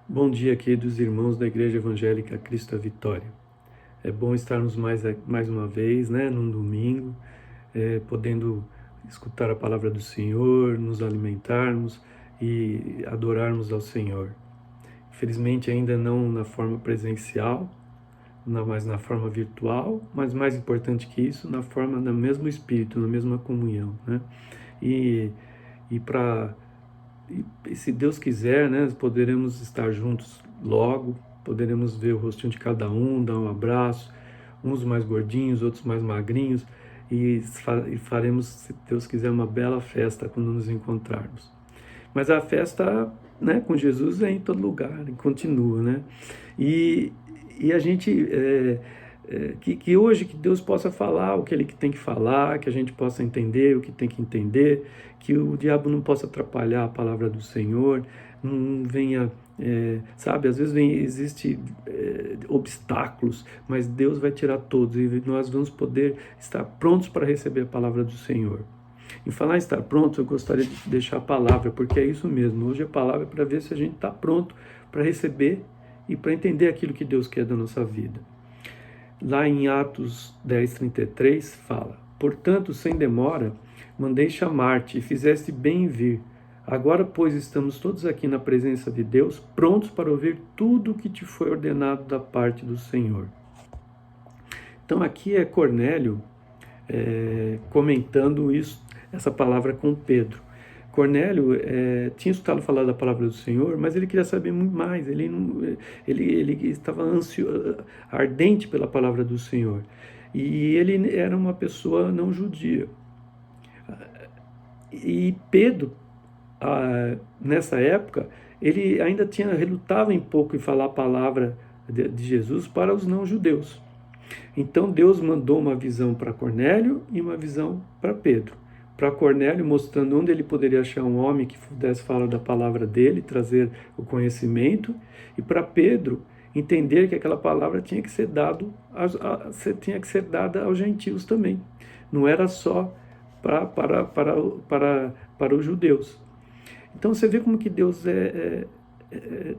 Bom dia, queridos irmãos da Igreja Evangélica Cristo a Vitória. É bom estarmos mais uma vez, num domingo, podendo escutar a palavra do Senhor, nos alimentarmos e adorarmos ao Senhor. Infelizmente ainda não na forma presencial, mas na forma virtual, mas mais importante que isso, na forma do mesmo Espírito, na mesma comunhão, E, e para E se Deus quiser, poderemos estar juntos logo, poderemos ver o rostinho de cada um, dar um abraço, uns mais gordinhos, outros mais magrinhos, e faremos, se Deus quiser, uma bela festa quando nos encontrarmos. Mas a festa, com Jesus é em todo lugar, e continua, E, e a gente, que hoje que Deus possa falar o que Ele tem que falar, que a gente possa entender o que tem que entender, que o diabo não possa atrapalhar a palavra do Senhor, não venha, sabe, às vezes existe obstáculos, mas Deus vai tirar todos e nós vamos poder estar prontos para receber a palavra do Senhor. Em falar em estar pronto, eu gostaria de deixar a palavra, porque é isso mesmo. Hoje a palavra é para ver se a gente está pronto para receber e para entender aquilo que Deus quer da nossa vida. Lá em Atos 10:33 fala: portanto, sem demora, mandei chamar-te e fizeste bem em vir. Agora, pois, estamos todos aqui na presença de Deus, prontos para ouvir tudo o que te foi ordenado da parte do Senhor. Então aqui é Cornélio comentando isso, essa palavra com Pedro. Cornélio tinha escutado falar da palavra do Senhor, mas ele queria saber muito mais. Ele estava ardente pela palavra do Senhor. E ele era uma pessoa não judia. E Pedro, nessa época, ele ainda relutava em pouco em falar a palavra de Jesus para os não judeus. Então Deus mandou uma visão para Cornélio e uma visão para Pedro. Para Cornélio, mostrando onde ele poderia achar um homem que pudesse falar da palavra dele, trazer o conhecimento, e para Pedro entender que aquela palavra tinha que ser dada aos gentios também. Não era só para os judeus. Então você vê como que Deus é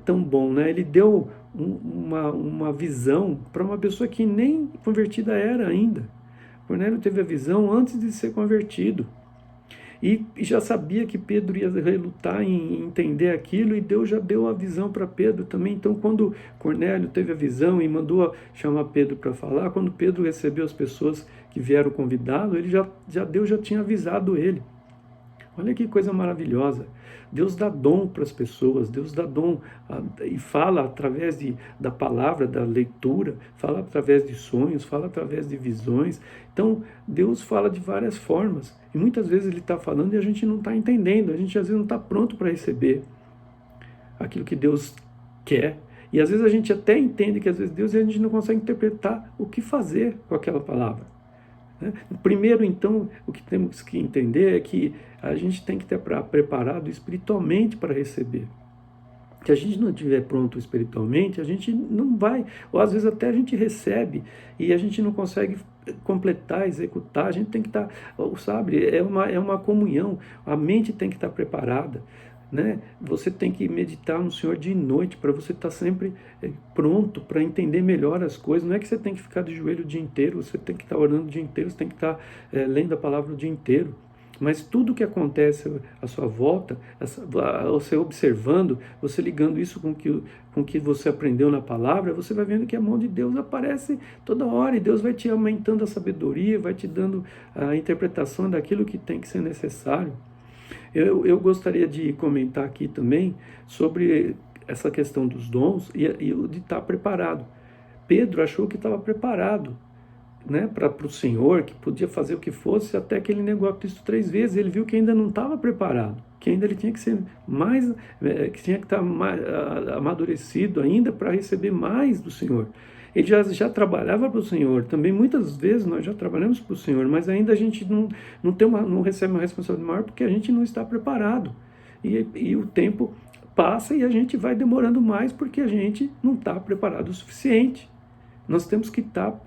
tão bom, Ele deu uma visão para uma pessoa que nem convertida era ainda. Cornélio teve a visão antes de ser convertido. E já sabia que Pedro ia relutar em entender aquilo, e Deus já deu a visão para Pedro também. Então, quando Cornélio teve a visão e mandou chamar Pedro para falar, quando Pedro recebeu as pessoas que vieram convidá-lo, Deus já tinha avisado ele. Olha que coisa maravilhosa. Deus dá dom para as pessoas, Deus dá dom e fala através da palavra, da leitura, fala através de sonhos, fala através de visões. Então, Deus fala de várias formas. E muitas vezes Ele está falando e a gente não está entendendo, a gente às vezes não está pronto para receber aquilo que Deus quer. E às vezes a gente até entende que às vezes Deus, e a gente não consegue interpretar o que fazer com aquela palavra. Primeiro, então, o que temos que entender é que a gente tem que estar preparado espiritualmente para receber. Se a gente não estiver pronto espiritualmente, a gente não vai, ou às vezes até a gente recebe e a gente não consegue completar, executar. A gente tem que estar, sabe, é uma comunhão, a mente tem que estar preparada. Você tem que meditar no Senhor de noite para você estar sempre pronto para entender melhor as coisas. Não é que você tem que ficar de joelho o dia inteiro, você tem que estar orando o dia inteiro, você tem que estar lendo a palavra o dia inteiro. Mas tudo que acontece à sua volta, você observando, você ligando isso com o que você aprendeu na palavra, você vai vendo que a mão de Deus aparece toda hora, e Deus vai te aumentando a sabedoria, vai te dando a interpretação daquilo que tem que ser necessário. Eu gostaria de comentar aqui também sobre essa questão dos dons e de estar preparado. Pedro achou que estava preparado, para o Senhor, que podia fazer o que fosse, até que ele negou a Cristo 3 vezes. Ele viu que ainda não estava preparado, que ainda ele tinha que ser mais, que tinha que estar mais amadurecido ainda para receber mais do Senhor. Ele já trabalhava para o Senhor, também muitas vezes nós já trabalhamos para o Senhor, mas ainda a gente não recebe uma responsabilidade maior porque a gente não está preparado. E o tempo passa e a gente vai demorando mais porque a gente não está preparado o suficiente. Nós temos que estar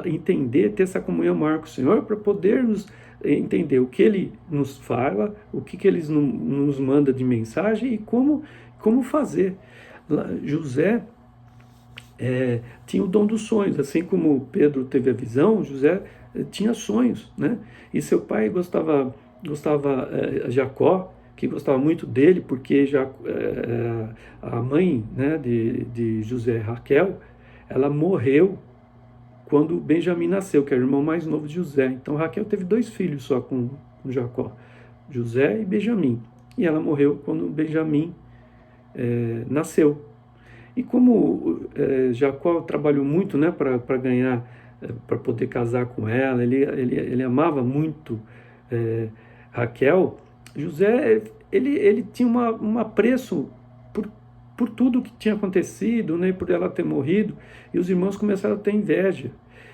entender, ter essa comunhão maior com o Senhor para podermos entender o que Ele nos fala, o que Ele nos manda de mensagem e como como fazer. José tinha o dom dos sonhos, assim como Pedro teve a visão, José tinha sonhos, né? E seu pai gostava Jacó, que gostava muito dele, porque a mãe, né, de José, Raquel, ela morreu quando Benjamim nasceu, que era o irmão mais novo de José. Então Raquel teve 2 filhos só com Jacó, José e Benjamim. E ela morreu quando Benjamim nasceu. E como Jacó trabalhou muito, né, para ganhar, para poder casar com ela, ele amava muito Raquel. José, ele tinha um apreço por tudo que tinha acontecido, né, por ela ter morrido, e os irmãos começaram a ter inveja.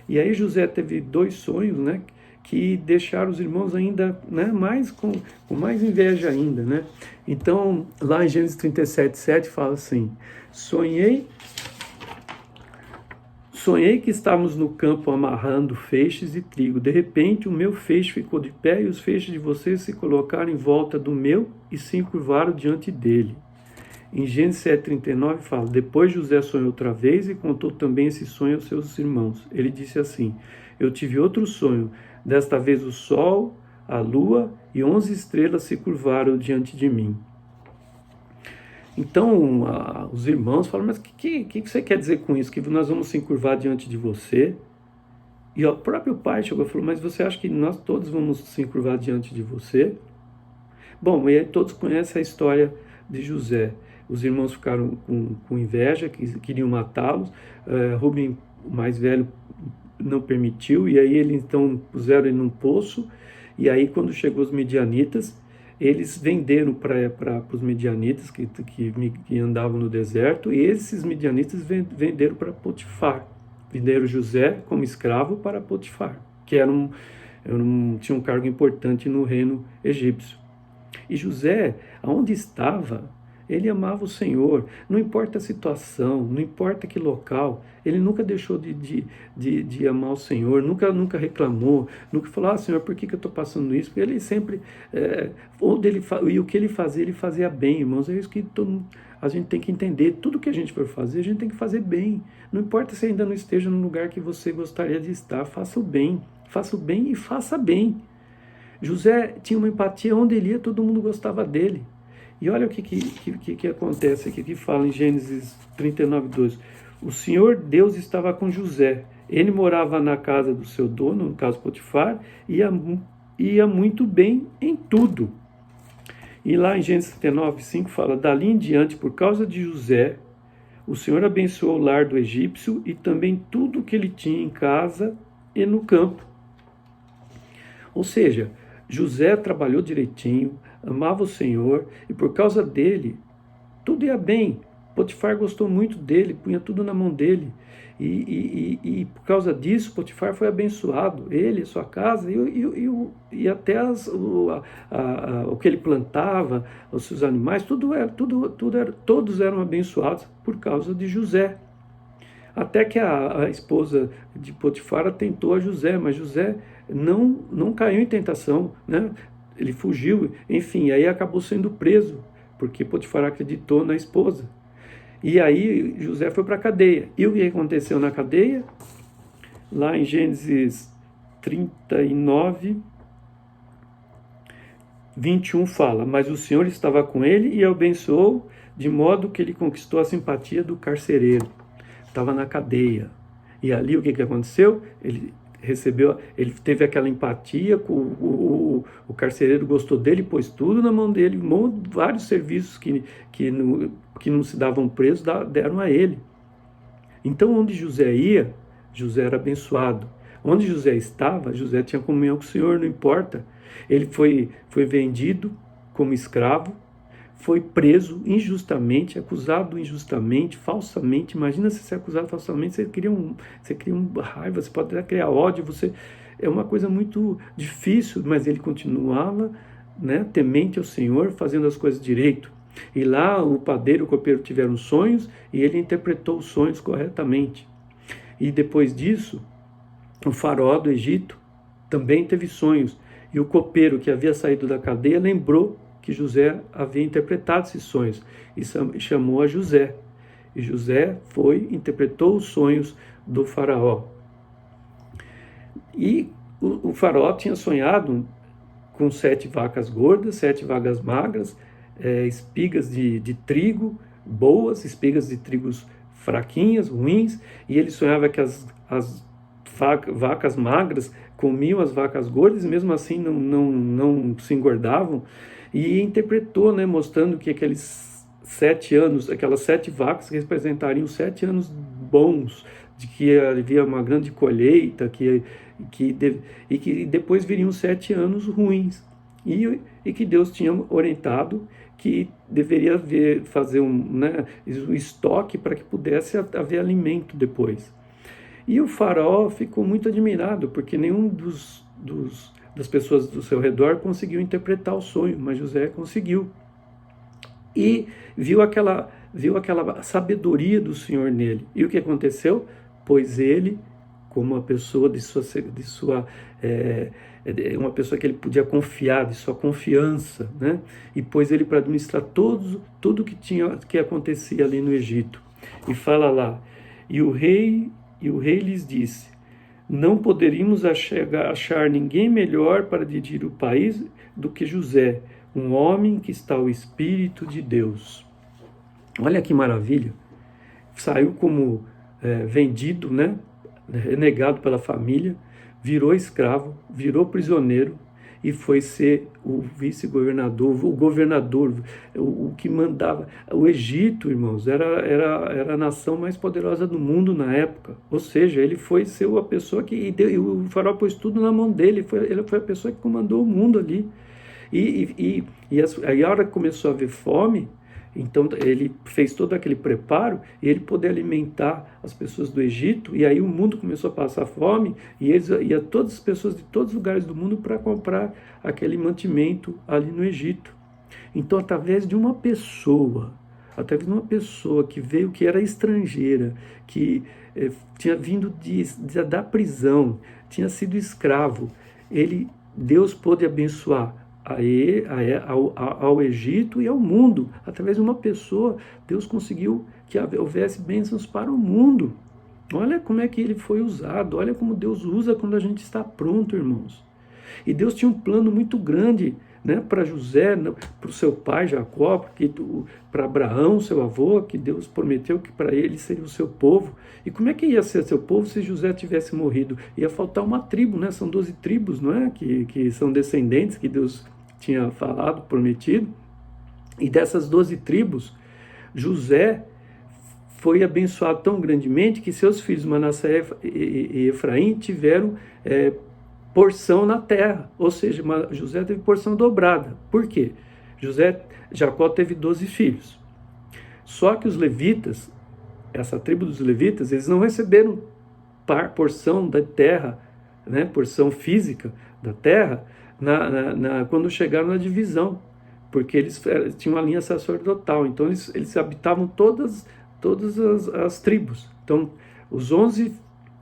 E aí José teve 2 sonhos, né, que deixaram os irmãos ainda, né, com mais inveja ainda, né? Então, lá em Gênesis 37:7 fala assim: Sonhei que estávamos no campo amarrando feixes de trigo. De repente, o meu feixe ficou de pé e os feixes de vocês se colocaram em volta do meu e se encurvaram diante dele. Em Gênesis 7:39 fala: Depois José sonhou outra vez e contou também esse sonho aos seus irmãos. Ele disse assim: Eu tive outro sonho. Desta vez o sol, a lua e 11 estrelas se curvaram diante de mim. Então, os irmãos falam: Mas o que você quer dizer com isso? Que nós vamos se encurvar diante de você? E o próprio pai chegou e falou: Mas você acha que nós todos vamos se encurvar diante de você? Bom, e aí todos conhecem a história de José. Os irmãos ficaram com inveja, que queriam matá-los. Rubem, o mais velho, não permitiu, e aí eles então puseram ele num poço, e aí quando chegou os medianitas, eles venderam para os medianitas que andavam no deserto, e esses medianitas venderam para Potifar, venderam José como escravo para Potifar, que tinha um cargo importante no reino egípcio. E José, aonde estava, ele amava o Senhor, não importa a situação, não importa que local, ele nunca deixou de amar o Senhor, nunca reclamou, nunca falou: Senhor, por que eu estou passando isso? Porque ele sempre, e o que ele fazia bem, irmãos. É isso que a gente tem que entender. Tudo que a gente for fazer, a gente tem que fazer bem. Não importa se ainda não esteja no lugar que você gostaria de estar, faça o bem e faça bem. José tinha uma empatia, onde ele ia, todo mundo gostava dele. E olha o que acontece aqui, que fala em Gênesis 39:2. O Senhor Deus estava com José. Ele morava na casa do seu dono, no caso Potifar, e ia muito bem em tudo. E lá em Gênesis 39:5 fala: Dali em diante, por causa de José, o Senhor abençoou o lar do egípcio e também tudo que ele tinha em casa e no campo. Ou seja, José trabalhou direitinho, amava o Senhor, e por causa dele, tudo ia bem. Potifar gostou muito dele, punha tudo na mão dele. E por causa disso, Potifar foi abençoado, ele, a sua casa, e até o que ele plantava, os seus animais, todos eram abençoados por causa de José. Até que a esposa de Potifar tentou a José, mas José não caiu em tentação, né? Ele fugiu, enfim, aí acabou sendo preso, porque Potifar acreditou na esposa. E aí José foi para a cadeia. E o que aconteceu na cadeia? Lá em Gênesis 39:21 fala: Mas o Senhor estava com ele e o abençoou, de modo que ele conquistou a simpatia do carcereiro. Estava na cadeia. E ali o que aconteceu? Ele teve aquela empatia, o carcereiro gostou dele, pôs tudo na mão dele, vários serviços que não se davam presos, deram a ele. Então, onde José ia, José era abençoado. Onde José estava, José tinha comunhão com o Senhor, não importa. Ele foi vendido como escravo, foi preso injustamente, acusado injustamente, falsamente. Imagina se ser acusado falsamente, você cria uma raiva, você pode até criar ódio, é uma coisa muito difícil, mas ele continuava, né, temente ao Senhor, fazendo as coisas direito. E lá o padeiro e o copeiro tiveram sonhos e ele interpretou os sonhos corretamente. E depois disso, o faraó do Egito também teve sonhos. E o copeiro que havia saído da cadeia lembrou que José havia interpretado esses sonhos e chamou a José. E José interpretou os sonhos do faraó. E o faraó tinha sonhado com 7 vacas gordas, 7 vacas magras, espigas de trigo boas, espigas de trigos fraquinhas, ruins, e ele sonhava que as vacas magras comiam as vacas gordas e mesmo assim não se engordavam, e interpretou, né, mostrando que aqueles 7 anos, aquelas 7 vacas representariam 7 anos bons, de que havia uma grande colheita, e que depois viriam 7 anos ruins, e que Deus tinha orientado que deveria fazer um estoque para que pudesse haver alimento depois. E o faraó ficou muito admirado, porque nenhum das pessoas do seu redor conseguiu interpretar o sonho, mas José conseguiu. E viu aquela sabedoria do Senhor nele. E o que aconteceu? Pois ele, como uma pessoa uma pessoa que ele podia confiar, de sua confiança, né? E pôs ele para administrar tudo que acontecia ali no Egito. E fala lá, e o rei lhes disse: não poderíamos achar ninguém melhor para dirigir o país do que José, um homem que está ao Espírito de Deus. Olha que maravilha! Saiu como vendido, né? Renegado pela família, virou escravo, virou prisioneiro e foi ser o vice-governador, o governador, o que mandava. O Egito, irmãos, era a nação mais poderosa do mundo na época. Ou seja, ele foi ser a pessoa e o faraó pôs tudo na mão dele. Ele foi a pessoa que comandou o mundo ali. E aí a hora que começou a haver fome, então ele fez todo aquele preparo e ele poder alimentar as pessoas do Egito, e aí o mundo começou a passar fome, e todas as pessoas de todos os lugares do mundo para comprar aquele mantimento ali no Egito. Então, através de uma pessoa que veio, que era estrangeira, que tinha vindo da prisão, tinha sido escravo, Deus pôde abençoar ao Egito e ao mundo. Através de uma pessoa, Deus conseguiu que houvesse bênçãos para o mundo. Olha como é que ele foi usado, olha como Deus usa quando a gente está pronto, irmãos. E Deus tinha um plano muito grande, né, para José, para o seu pai Jacó, para Abraão, seu avô, que Deus prometeu que para ele seria o seu povo. E como é que ia ser seu povo se José tivesse morrido? Ia faltar uma tribo, né? São 12 tribos, não é? Que são descendentes que Deus tinha falado, prometido. E dessas 12 tribos, José foi abençoado tão grandemente que seus filhos Manassés e Efraim tiveram porção na terra, ou seja, José teve porção dobrada. Por quê? Jacó teve 12 filhos. Só que os levitas, essa tribo dos levitas, eles não receberam porção da terra, né, porção física da terra, quando chegaram na divisão, porque eles tinham uma linha sacerdotal, então eles habitavam todas as tribos. Então, os 11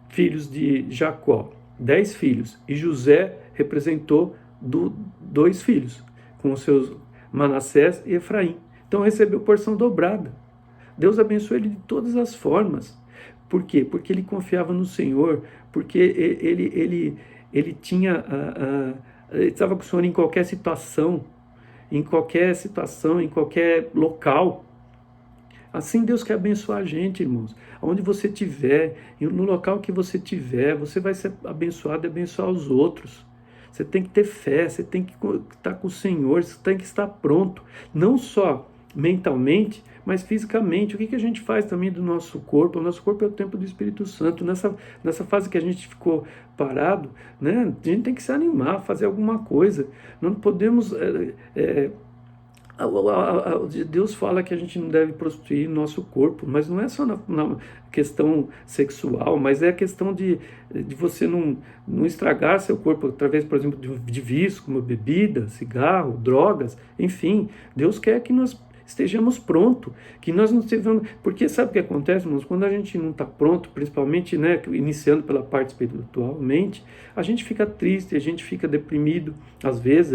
filhos de Jacó, 10 filhos, e José representou 2 filhos, com os seus Manassés e Efraim. Então recebeu porção dobrada. Deus abençoou ele de todas as formas. Por quê? Porque ele confiava no Senhor, porque ele tinha ele estava com o Senhor em qualquer situação, em qualquer local. Assim Deus quer abençoar a gente, irmãos. Onde você estiver, no local que você estiver, você vai ser abençoado e abençoar os outros. Você tem que ter fé, você tem que estar com o Senhor, você tem que estar pronto. Não só mentalmente, mas fisicamente. O que a gente faz também do nosso corpo? O nosso corpo é o templo do Espírito Santo. Nessa fase que a gente ficou parado, né, a gente tem que se animar, fazer alguma coisa. Não podemos... Deus fala que a gente não deve prostituir nosso corpo, mas não é só na questão sexual, mas é a questão de você não estragar seu corpo através, por exemplo, de vício, como bebida, cigarro, drogas, enfim. Deus quer que nós estejamos prontos, que nós não estejamos... Porque sabe o que acontece, irmãos? Quando a gente não está pronto, principalmente, né, iniciando pela parte espiritualmente, a gente fica triste, a gente fica deprimido, às vezes,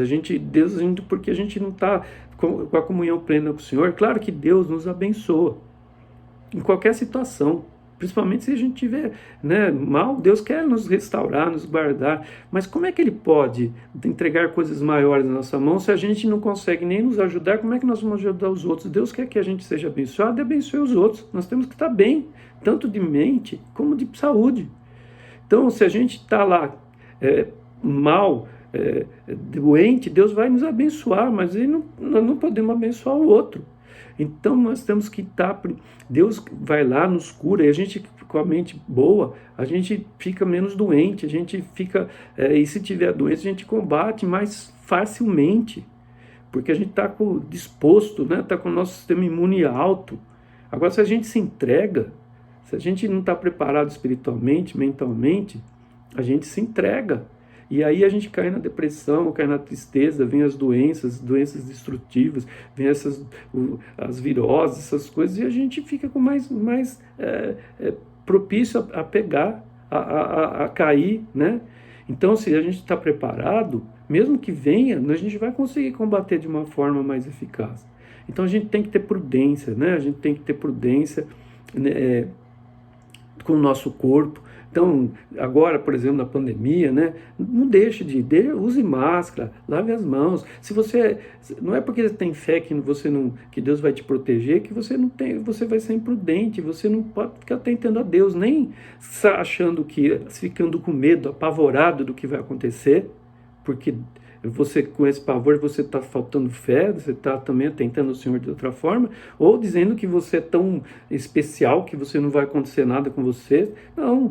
porque a gente não está com a comunhão plena com o Senhor. Claro que Deus nos abençoa, em qualquer situação, principalmente se a gente tiver, né, mal. Deus quer nos restaurar, nos guardar, mas como é que Ele pode entregar coisas maiores na nossa mão se a gente não consegue nem nos ajudar? Como é que nós vamos ajudar os outros? Deus quer que a gente seja abençoado e abençoe os outros. Nós temos que estar bem, tanto de mente como de saúde. Então, se a gente está lá mal, doente, Deus vai nos abençoar, mas nós não podemos abençoar o outro. Então nós temos que estar... Deus vai lá, nos cura, e a gente, com a mente boa, a gente fica menos doente, a gente fica... e se tiver doença, a gente combate mais facilmente, porque a gente está disposto, né? Está com o nosso sistema imune alto. Agora, se a gente se entrega, se a gente não está preparado espiritualmente, mentalmente, a gente se entrega. E aí a gente cai na depressão, cai na tristeza, vem as doenças destrutivas, vem as viroses, essas coisas, e a gente fica com mais propício a pegar, a cair, né? Então, se a gente está preparado, mesmo que venha, a gente vai conseguir combater de uma forma mais eficaz. Então a gente tem que ter prudência, né? A gente tem que ter prudência, né, com o nosso corpo. Então, agora, por exemplo, na pandemia, né, não deixe use máscara, lave as mãos. Se você, não é porque você tem fé que Deus vai te proteger, que você vai ser imprudente, você não pode ficar tentando a Deus, nem ficando com medo, apavorado do que vai acontecer, porque você, com esse pavor, você está faltando fé, você está também tentando o Senhor de outra forma, ou dizendo que você é tão especial que você não vai acontecer nada com você. Não,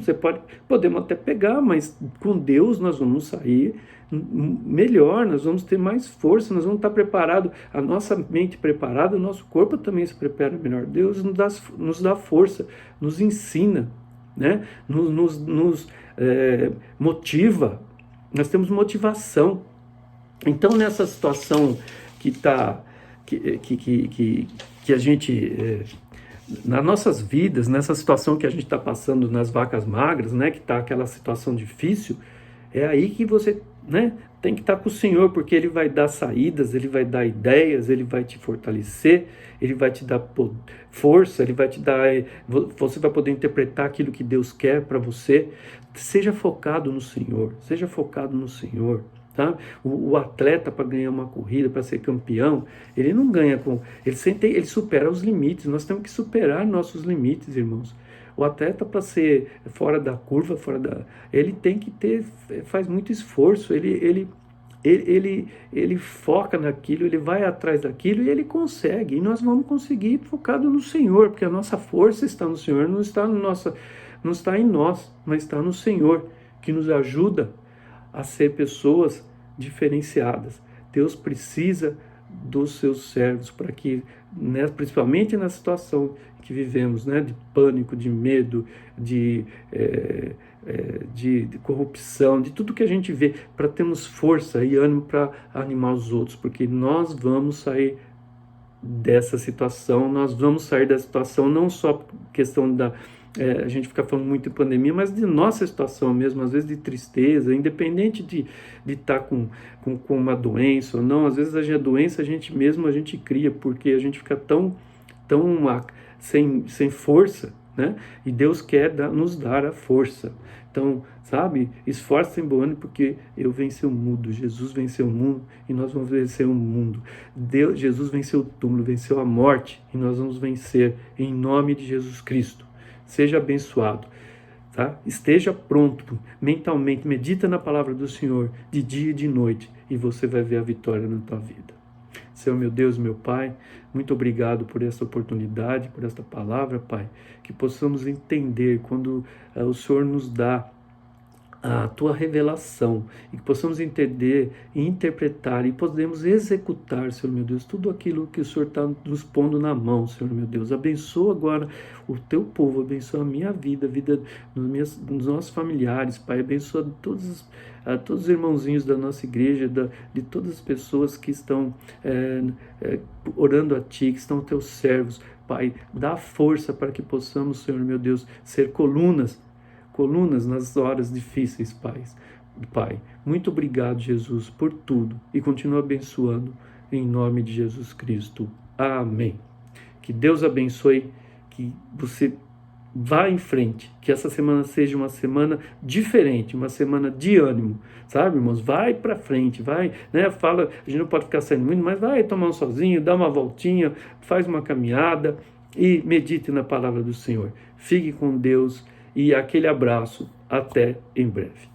podemos até pegar, mas com Deus nós vamos sair melhor, nós vamos ter mais força, nós vamos estar preparados, a nossa mente preparada, o nosso corpo também se prepara melhor. Deus nos dá força, nos ensina, né? nos motiva, nós temos motivação. Então, nessa situação que a gente, nas nossas vidas, nessa situação que a gente está passando nas vacas magras, né, que está aquela situação difícil, é aí que você, né, tem que estar com o Senhor, porque Ele vai dar saídas, Ele vai dar ideias, Ele vai te fortalecer, Ele vai te dar força, Ele vai te dar... Você vai poder interpretar aquilo que Deus quer para você. Seja focado no Senhor, seja focado no Senhor. Tá? O atleta, para ganhar uma corrida, para ser campeão, ele não ganha ele supera os limites. Nós temos que superar nossos limites, irmãos. O atleta, para ser fora da curva, ele tem que faz muito esforço, ele foca naquilo, ele vai atrás daquilo e ele consegue. E nós vamos conseguir focado no Senhor, porque a nossa força está no Senhor, não está em nós, mas está no Senhor, que nos ajuda a ser pessoas diferenciadas. Deus precisa dos seus servos para que, né, principalmente na situação que vivemos, né, de pânico, de medo, de corrupção, de tudo que a gente vê, para termos força e ânimo para animar os outros, porque nós vamos sair dessa situação, não só por questão da... a gente fica falando muito em pandemia, mas de nossa situação mesmo, às vezes de tristeza, independente de estar com uma doença ou não. Às vezes a doença a gente cria, porque a gente fica tão sem força, né? E Deus quer nos dar a força. Então, sabe, esforça em bom ânimo, porque eu venci o mundo, Jesus venceu o mundo e nós vamos vencer o mundo. Jesus venceu o túmulo, venceu a morte e nós vamos vencer em nome de Jesus Cristo. Seja abençoado, tá? Esteja pronto mentalmente, medita na palavra do Senhor de dia e de noite e você vai ver a vitória na tua vida. Senhor, meu Deus, meu Pai, muito obrigado por esta oportunidade, por esta palavra, Pai, que possamos entender quando o Senhor nos dá a tua revelação, e que possamos entender e interpretar e podemos executar, Senhor meu Deus, tudo aquilo que o Senhor está nos pondo na mão, Senhor meu Deus. Abençoa agora o teu povo, abençoa a minha vida, a vida dos nossos familiares, Pai, abençoa a todos os irmãozinhos da nossa igreja, de todas as pessoas que estão orando a Ti, que estão teus servos, Pai, dá força para que possamos, Senhor meu Deus, ser colunas nas horas difíceis, Pai. Muito obrigado, Jesus, por tudo e continua abençoando em nome de Jesus Cristo. Amém. Que Deus abençoe, que você vá em frente, que essa semana seja uma semana diferente, uma semana de ânimo, sabe, irmãos? Vai para frente, vai, né? Fala, a gente não pode ficar saindo muito, mas vai tomar um sozinho, dá uma voltinha, faz uma caminhada e medite na palavra do Senhor. Fique com Deus. E aquele abraço, até em breve.